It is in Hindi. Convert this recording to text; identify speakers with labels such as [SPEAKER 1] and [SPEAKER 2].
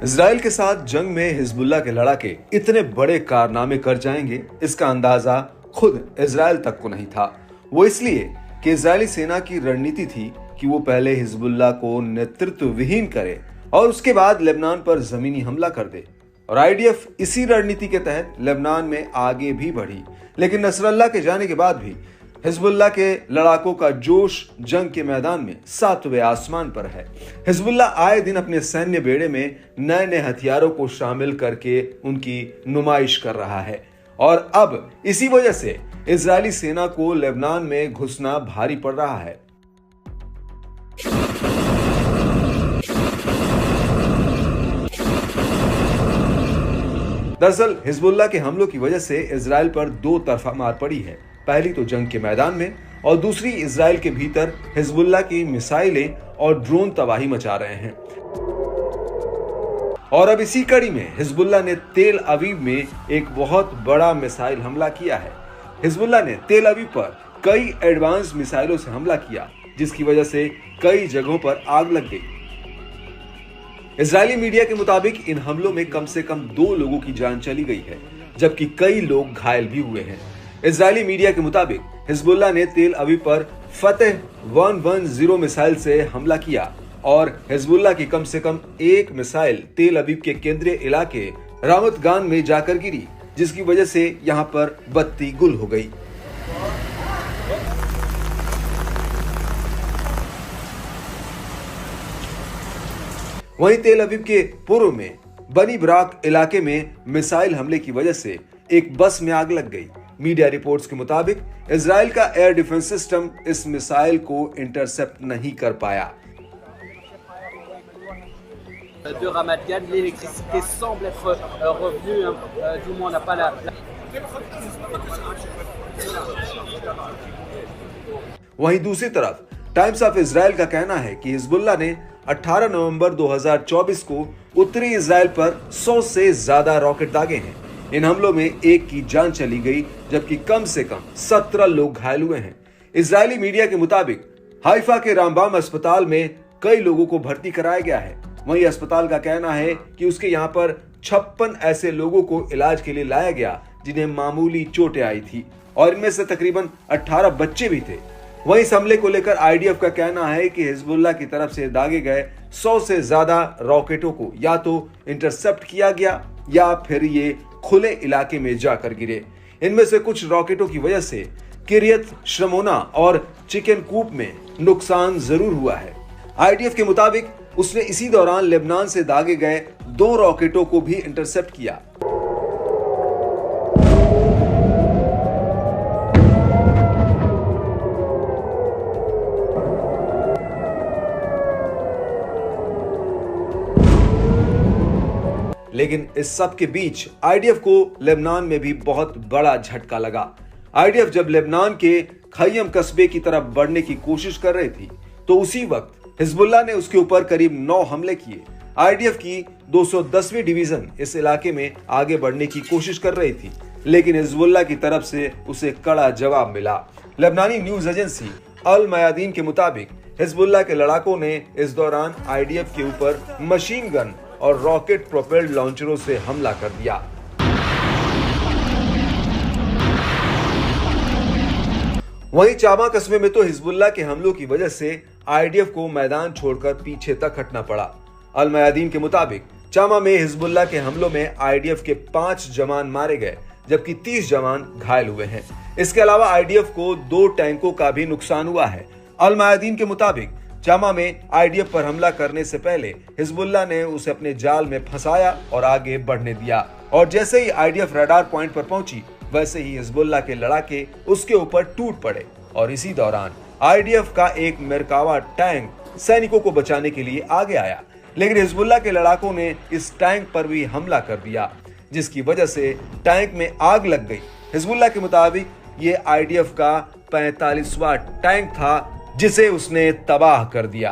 [SPEAKER 1] इजराइल के साथ जंग में हिजबुल्लाह के लड़ाके इतने बड़े कारनामे कर जाएंगे, इसका अंदाजा खुद इजराइल तक को नहीं था। वो इसलिए कि इजरायली सेना की रणनीति थी कि वो पहले हिजबुल्लाह को नेतृत्व विहीन करे और उसके बाद लेबनान पर जमीनी हमला कर दे। और आईडीएफ इसी रणनीति के तहत लेबनान में आगे भी बढ़ी, लेकिन नसरल्लाह के जाने के बाद भी हिजबुल्लाह के लड़ाकों का जोश जंग के मैदान में 7वें आसमान पर है। हिजबुल्लाह आए दिन अपने सैन्य बेड़े में नए नए हथियारों को शामिल करके उनकी नुमाइश कर रहा है और अब इसी वजह से इजरायली सेना को लेबनान में घुसना भारी पड़ रहा है। दरअसल हिजबुल्लाह के हमलों की वजह से इजराइल पर दो तरफा मार पड़ी है। पहली तो जंग के मैदान में और दूसरी इजराइल के भीतर हिजबुल्लाह की मिसाइलें और ड्रोन तबाही मचा रहे हैं। और अब इसी कड़ी में हिजबुल्लाह ने तेल अवीव में एक बहुत बड़ा मिसाइल हमला किया है। हिजबुल्लाह ने तेल अवीव पर कई एडवांस मिसाइलों से हमला किया, जिसकी वजह से कई जगहों पर आग लग गई। इजरायली मीडिया के मुताबिक इन हमलों में कम से कम 2 लोगों की जान चली गई है, जबकि कई लोग घायल भी हुए हैं। इजरायली मीडिया के मुताबिक हिजबुल्लाह ने तेल अवीव पर फतेह 110 मिसाइल से हमला किया और हिजबुल्लाह की कम से कम एक मिसाइल तेल अवीव के केंद्रीय इलाके रामत गान में जाकर गिरी, जिसकी वजह से यहां पर बत्ती गुल हो गई। वहीं तेल अवीव के पूर्व में बनी ब्राक इलाके में मिसाइल हमले की वजह से एक बस में आग लग गई। मीडिया रिपोर्ट्स के मुताबिक इजराइल का एयर डिफेंस सिस्टम इस मिसाइल को इंटरसेप्ट नहीं कर पाया।
[SPEAKER 2] De Ramat Gan, l'électricité semble être revenue, du moins on n'a pas la...
[SPEAKER 1] वहीं दूसरी तरफ टाइम्स ऑफ इजराइल का कहना है कि हिजबुल्लाह ने 18 नवंबर 2024 को उत्तरी इजराइल पर 100 से ज्यादा रॉकेट दागे हैं। इन हमलों में एक की जान चली गई, जबकि कम से कम 17 लोग घायल हुए हैं। इजरायली मीडिया के मुताबिक हाइफा के रामबाम अस्पताल में कई लोगों को भर्ती कराया गया है। वहीं अस्पताल का कहना है कि उसके यहाँ पर 56 ऐसे लोगों को इलाज के लिए लाया गया जिन्हें मामूली चोटें आई थी और इनमें से तकरीबन 18 बच्चे भी थे। वहीं इस हमले को लेकर आईडीएफ का कहना है कि हिजबुल्लाह की तरफ से दागे गए 100 से ज्यादा रॉकेटों को या तो इंटरसेप्ट किया गया या फिर ये खुले इलाके में जाकर गिरे। इनमें से कुछ रॉकेटों की वजह से किरियत श्रमोना और चिकन कूप में नुकसान जरूर हुआ है। आईडीएफ के मुताबिक उसने इसी दौरान लेबनान से दागे गए 2 रॉकेटों को भी इंटरसेप्ट किया। लेकिन इस सब के बीच आईडीएफ को लेबनान में भी बहुत बड़ा झटका लगा। आईडीएफ जब लेबनान के खैयम कस्बे की तरफ बढ़ने की कोशिश कर रही थी, तो उसी वक्त हिजबुल्लाह ने उसके ऊपर करीब 9 हमले किए। आईडीएफ की 210वीं डिवीजन इस इलाके में आगे बढ़ने की कोशिश कर रही थी, लेकिन हिजबुल्लाह की तरफ से उसे कड़ा जवाब मिला। लेबनानी न्यूज एजेंसी अल मयादीन के मुताबिक हिजबुल्लाह के लड़ाकों ने इस दौरान आईडीएफ के ऊपर मशीन गन और रॉकेट प्रोपेल्ड लॉन्चरों से हमला कर दिया। वहीं चामा कस्बे में तो हिजबुल्लाह के हमलों की वजह से आईडीएफ को मैदान छोड़कर पीछे तक हटना पड़ा। अल मयादीन के मुताबिक चामा में हिजबुल्लाह के हमलों में आईडीएफ के 5 जवान मारे गए, जबकि 30 जवान घायल हुए हैं। इसके अलावा आईडीएफ को 2 टैंकों का भी नुकसान हुआ है। अल मयादीन के मुताबिक चामा में आईडीएफ पर हमला करने से पहले हिजबुल्लाह ने उसे अपने जाल में फंसाया और आगे बढ़ने दिया, और जैसे ही आईडीएफ रडार पॉइंट पर पहुंची, वैसे ही हिजबुल्लाह के लड़ाके उसके ऊपर टूट पड़े। और इसी दौरान आईडीएफ का एक मेरकावा टैंक सैनिकों को बचाने के लिए आगे आया, लेकिन हिजबुल्लाह के लड़ाकों ने इस टैंक पर भी हमला कर दिया, जिसकी वजह से टैंक में आग लग गई। हिजबुल्लाह के मुताबिक ये आईडीएफ का 45वां टैंक था जिसे उसने तबाह कर दिया।